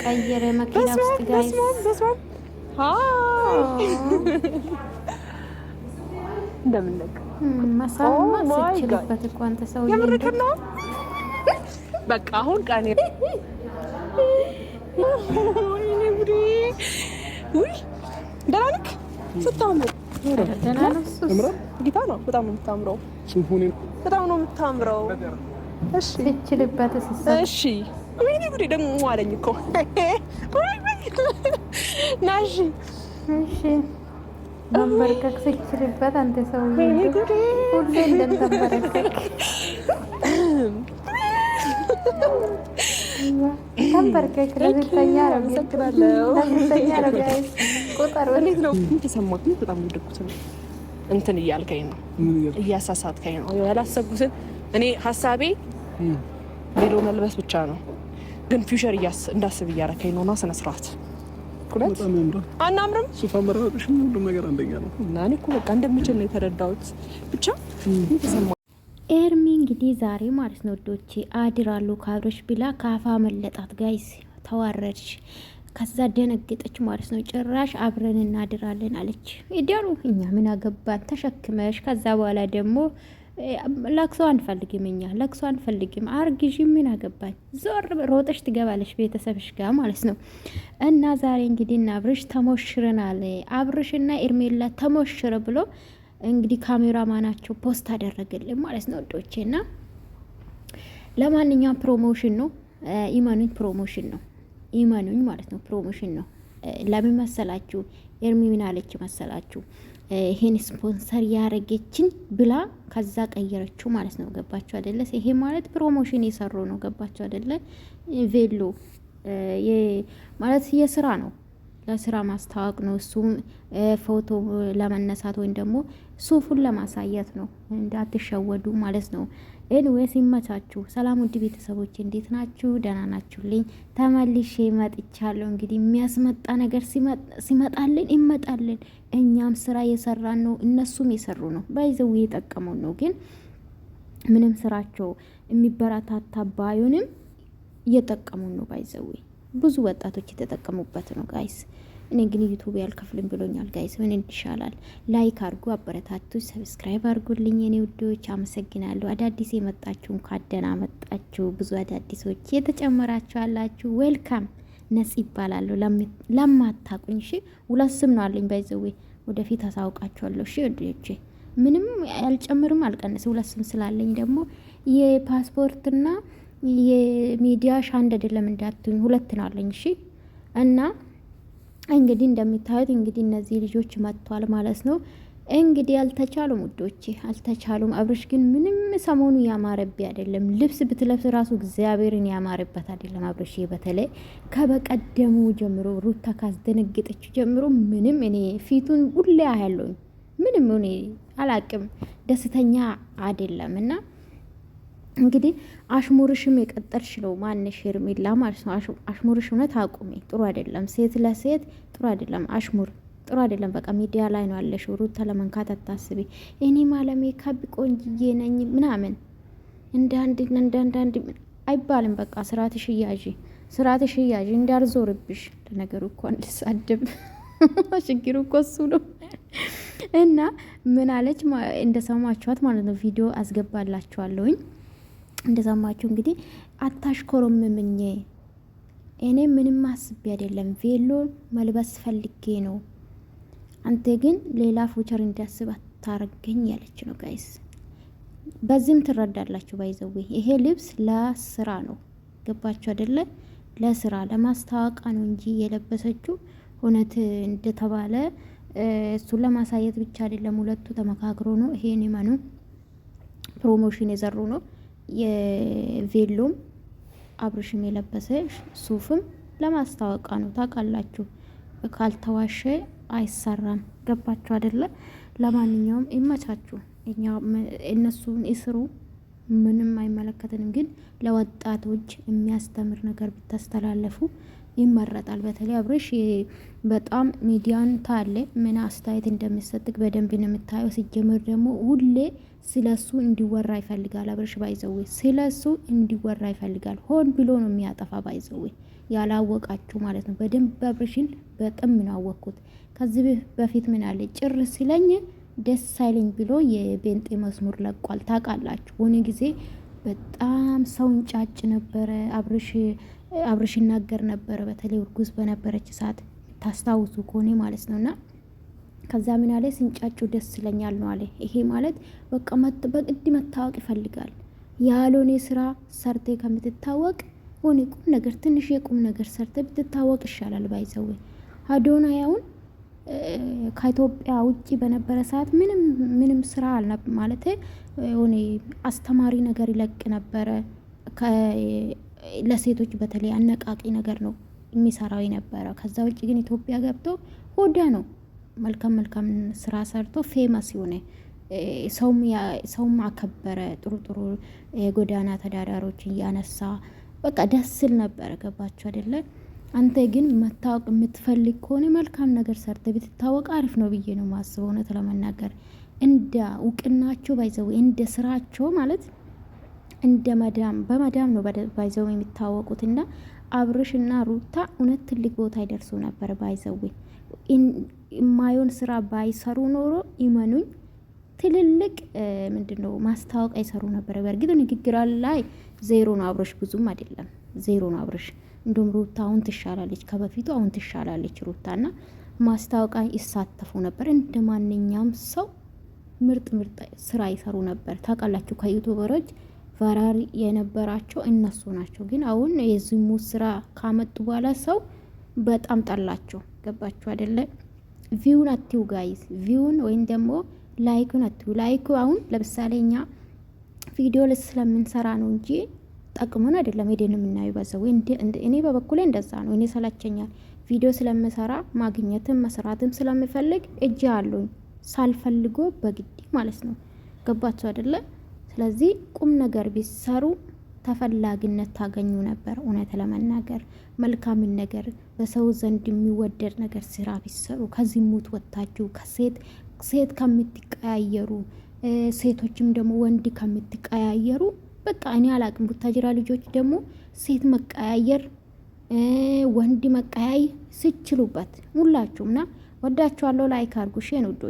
ቀየረ መኪና ውስጥ ጋይስ እንደምን ነክ ማሳማ ስችልበት እኮ አንተ ሰው የምርክና በቃ አሁን ቀኔ ወይኔ ጉዴ ውይ ደህና ነክ ስታምር ደህና ነው ጌታ ነው በጣም ነው የምታምረው ሱፉን በጣም ነው የምታምረው እሺ ስችልበት እሺ ወይኔ ጉዴ ደግሞ አለኝ እኮ ናሺ እሺ አንበርከክ ስችልበት አንተ ሰው ወይኔ ጉዴ ሁሌ እንደተንበረከክ ተንበርከክ ለዝተኛ ነው ጋይስ ቁጥር እንዴት ነው ተሰማኝ በጣም ወደድኩት ነው እንትን እያልከኝ ነው እያሳሳትከኝ ነው ያላሰብኩትን እኔ ሐሳቤ ቬሎ መልበስ ብቻ ነው ግን ፊውቸር እንዳስብ እያረከኝ ነውና ስነ ስርዓት ኩለት አናምርም ሱፋ መራጥሽ ሁሉ ነገር አንደኛ ነው እና እኔ እኮ በቃ እንደምችል ነው የተረዳሁት ብቻ ተሰማ ኤርሚ እንግዲህ ዛሬ ማለት ነው ወዶቼ አድራለሁ ካብሮች ብላ ካፋ መለጣት ጋይስ ተዋረድሽ ከዛ ደነገጠች ማለት ነው ጭራሽ አብረን እናድራለን አለች ይደሩ እኛ ምን አገባን ተሸክመሽ ከዛ በኋላ ደግሞ ለቅሶ አንፈልግም እኛ ለቅሶ አንፈልግም አርግዢ ምን አገባኝ ዞር ሮጠሽ ትገባለሽ ቤተሰብሽ ጋር ማለት ነው እና ዛሬ እንግዲህ እና አብርሽ ተሞሽረናል አብርሽና ኤርሜላ ተሞሽረ ብሎ እንግዲህ ካሜራማናቸው ፖስት አደረገልን ማለት ነው ወዶቼና ለማንኛውም ፕሮሞሽን ነው ኢማኑኝ ፕሮሞሽን ነው ኢማኑኝ ማለት ነው ፕሮሞሽን ነው ለምን መሰላችሁ ኤርሚ ምን አለች መሰላችሁ ይሄን ስፖንሰር ያረገችን ብላ ከዛ ቀየረችው ማለት ነው ገባችሁ አይደለ ይሄ ማለት ፕሮሞሽን የሰሩ ነው ገባችሁ አይደለ ቬሎ ማለት የስራ ነው ለስራ ማስተዋወቅ ነው እሱም ፎቶ ለመነሳት ወይም ደግሞ ሱፉን ለማሳየት ነው እንዳትሸወዱ ማለት ነው ኤኒዌይስ ይመቻችሁ ሰላም ውድ ቤተሰቦች እንዴት ናችሁ ደህና ናችሁልኝ ተመልሼ መጥቻለሁ እንግዲህ የሚያስመጣ ነገር ሲመጣልን ይመጣልን እኛም ስራ የሰራን ነው እነሱም የሰሩ ነው ባይዘው እየጠቀሙን ነው ግን ምንም ስራቸው የሚበረታታ ባዩንም እየጠቀሙን ነው ባይዘው ብዙ ወጣቶች የተጠቀሙበት ነው ጋይስ እኔ ግን ዩቲዩብ ያልከፍልም ብሎኛል ጋይስ ምን ይሻላል ላይክ አድርጉ አበረታቱ ሰብስክራይብ አድርጉልኝ እኔ ውዶች አመሰግናለሁ አዳዲስ የመጣችሁ ካደና መጣችሁ ብዙ አዳዲሶች የተጨመራችሁ አላችሁ ዌልካም ነጽ ይባላል ለማታቁኝ እሺ ሁለት ስም ነው አለኝ ባይዘው ወደፊት አሳውቃችኋለሁ እሺ ወዶቼ ምንም አልጨምርም አልቀነስ ሁለት ስም ስላለኝ ደግሞ የፓስፖርትና የሚዲያ ሻንድ አይደለም እንዳትኝ ሁለት ነው አለኝ እሺ እና እንግዲህ እንደምታዩት እንግዲህ እነዚህ ልጆች መጥቷል ማለት ነው እንግዲህ አልተቻሉም ውዶቼ አልተቻሉም አብርሽ ግን ምንም ሰሞኑ ያማረብ አይደለም ልብስ ብትለብስ ራሱ እግዚአብሔርን ያማረበት አይደለም አብርሽ በተለይ ከበቀደሙ ጀምሮ ሩታ ካስደነገጠች ጀምሮ ምንም እኔ ፊቱን ሁሌ አያለሁኝ ምንም እኔ አላቅም ደስተኛ አይደለምና እንግዲህ አሽሙርሽም የቀጠልሽ ነው ማንሽ ሄርሜላ ማለት ነው አሽሙርሽ እውነት አቁሚ ጥሩ አይደለም ሴት ለሴት ጥሩ አይደለም አሽሙር ጥሩ አይደለም በቃ ሚዲያ ላይ ነው ያለሽ ሩታ ለመንካት አታስቢ እኔ ማለሜ ካብ ቆንጅዬ ነኝ ምናምን እንዳንድ አይባልም በቃ ስራትሽ ያዢ እንዳልዞርብሽ ለነገሩ እኮ እንድሳደብ ችግሩ እኮ እሱ ነው እና ምን አለች እንደሰማችኋት ማለት ነው ቪዲዮ አስገባላችኋለሁኝ እንደሰማችሁ እንግዲህ አታሽኮረምምኝ እኔ ምንም አስቤ አይደለም ቬሎ መልበስ ፈልጌ ነው አንተ ግን ሌላ ፉቸር እንዲያስብ አታረገኝ ያለች ነው ጋይስ በዚህም ትረዳላችሁ ባይዘው ይሄ ልብስ ለስራ ነው ገባችሁ አይደለ ለስራ ለማስተዋወቅ ነው እንጂ የለበሰችው እውነት እንደተባለ እሱን ለማሳየት ብቻ አይደለም ሁለቱ ተመካክሮ ነው ይሄን ማኑ ፕሮሞሽን የዘሩ ነው የቬሎም አብርሽም የለበሰ ሱፍም ለማስተዋወቅ ነው ታውቃላችሁ ካልተዋሸ አይሰራም ገባችሁ አይደለ ለማንኛውም ይመቻችሁ እኛ እነሱን ይስሩ ምንም አይመለከተንም። ግን ለወጣቶች የሚያስተምር ነገር ብታስተላለፉ ይመረጣል። በተለይ አብርሽ በጣም ሚዲያን ታለ ምን አስተያየት እንደሚሰጥቅ በደንብ ነው የምታየው። ሲጀምር ደግሞ ሁሌ ስለሱ እንዲወራ ይፈልጋል አብርሽ ባይዘዌ፣ ስለሱ እንዲወራ ይፈልጋል። ሆን ብሎ ነው የሚያጠፋ ባይዘዌ፣ ያላወቃችሁ ማለት ነው። በደንብ አብርሽን በጣም ምን አወቅኩት። ከዚህ በፊት ምን አለ ጭር ሲለኝ ደስ አይለኝ ብሎ የቤንጤ መዝሙር ለቋል። ታውቃላችሁ ሆነ ጊዜ በጣም ሰውን ጫጭ ነበረ አብርሽ ይናገር ነበረ። በተለይ እርጉዝ በነበረች ሰዓት ታስታውሱ ከሆነ ማለት ነውና ከዛ ምን አለ ስንጫጩ ደስ ይለኛል ነው አለ። ይሄ ማለት በቃ በቅድ መታወቅ ይፈልጋል። ያልሆነ ስራ ሰርቴ ከምትታወቅ ሆነ ቁም ነገር ትንሽ የቁም ነገር ሰርተ ብትታወቅ ይሻላል። ባይዘው አዶናያውን ከኢትዮጵያ ውጪ በነበረ ሰዓት ምንም ስራ አልነበ ማለት ሆነ አስተማሪ ነገር ይለቅ ነበረ። ለሴቶች በተለይ አነቃቂ ነገር ነው የሚሰራው የነበረ። ከዛ ውጭ ግን ኢትዮጵያ ገብቶ ሆዳ ነው መልካም ስራ ሰርቶ ፌመስ ሆነ። ሰውም አከበረ። ጥሩ የጎዳና ተዳዳሪዎችን እያነሳ በቃ ደስ ስል ነበረ። ገባችሁ አይደለ? አንተ ግን መታወቅ የምትፈልግ ከሆነ መልካም ነገር ሰርተ ብትታወቅ አሪፍ ነው ብዬ ነው ማስበው። እውነት ለመናገር እንደ እውቅናቸው ባይዘው እንደ ስራቸው ማለት እንደ በመዳም ነው ባይዘው የሚታወቁትና አብርሽና ሩታ እውነት ትልቅ ቦታ ይደርሱ ነበር። ባይዘው የማይሆን ስራ ባይሰሩ ኖሮ ይመኑኝ ትልልቅ ምንድነው ማስታወቂያ ይሰሩ ነበር። በእርግጥ ንግግር ላይ ዜሮ ነው አብርሽ፣ ብዙም አይደለም ዜሮ ነው አብርሽ። እንደውም ሩታ አሁን ትሻላለች፣ ከበፊቱ አሁን ትሻላለች ሩታና ማስታወቂያ ይሳተፉ ነበር። እንደ ማንኛውም ሰው ምርጥ ስራ ይሰሩ ነበር። ታውቃላችሁ ከዩቲዩበሮች ፈራሪ የነበራቸው እነሱ ናቸው። ግን አሁን የዝሙት ስራ ካመጡ በኋላ ሰው በጣም ጠላቸው። ገባችሁ አይደለ? ቪውን አትዩ ጋይዝ፣ ቪውን ወይም ደግሞ ላይኩን አትዩ። ላይኩ አሁን ለምሳሌ እኛ ቪዲዮ ስለምንሰራ ነው እንጂ ጠቅሞን አይደለም ሄደን የምናየው። በዛው እኔ በበኩሌ እንደዛ ነው። እኔ ሰላቸኛል ቪዲዮ ስለምሰራ ማግኘትም መስራትም ስለምፈልግ እጅ አሉኝ ሳልፈልጎ በግድ ማለት ነው። ገባችሁ አይደለ? ስለዚህ ቁም ነገር ቢሰሩ ተፈላጊነት ታገኙ ነበር። እውነት ለመናገር መልካምን ነገር በሰው ዘንድ የሚወደድ ነገር ስራ ቢሰሩ ከዝሙት ወጣችሁ ሴት ከምትቀያየሩ ሴቶችም ደግሞ ወንድ ከምትቀያየሩ በቃ እኔ አላቅም። ቡታጅራ ልጆች ደግሞ ሴት መቀያየር ወንድ መቀያይ ስችሉበት ሁላችሁምና ወዳችኋለሁ። ላይክ አድርጉ ሼን ውዶች።